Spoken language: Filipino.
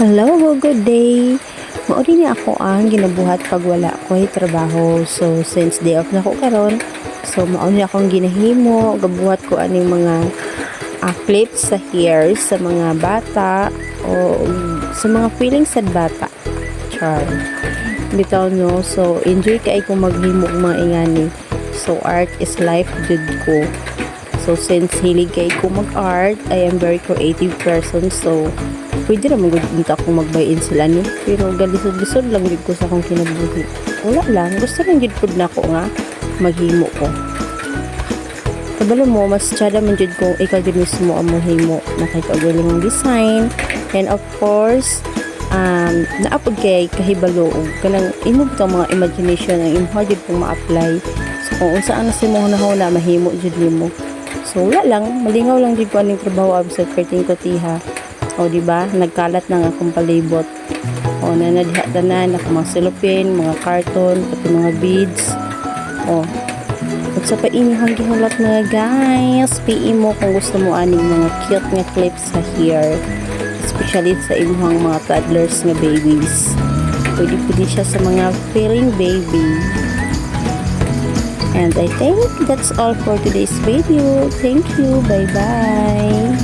Hello, good day. Mauli ni ako ang ginabuhat pag wala ko'y trabaho. So, since day off na ko karon, so mauli akong ginahimo, gabuhat ko aning mga clips sa hair sa mga bata o sa mga feelings sa bata. Char. Bitaw no, so enjoy kay ko maghimo og mga ingani. So, art is life jud ko. So, since hilig kay ko mag-art, I am very creative person. So, pwede naman gud ako magbayin sila ni. Pero galisod-lisod lang gud ko sa akong kinabuhi. Wala lang, gusto lang gud pud nako nga maghimo ko. Kabalo mo, mas tsada man jud kung ikaw jud mismo ang mahimo na kahit agaling ang design. And of course, naapod kay kahibalo og kanang imo bitang mga imagination ang imong jud kung ma-apply. So, kung unsa ang nasi mo na mahimo jud nimo. So, wala lang, malingaw lang jud ko aning trabaho sa perting ko tiha. O, diba? Nagkalat na nga akong palibot. O, nanadiha tanan, mga cellophane, mga carton, pati mga beads. O, at sa painihang gihulat mga guys, PE mo kung gusto mo aning mga cute nga clips sa hair. Especially sa imuhang mga toddlers nga babies. Pwede siya sa mga feeling baby. And I think that's all for today's video. Thank you. Bye-bye.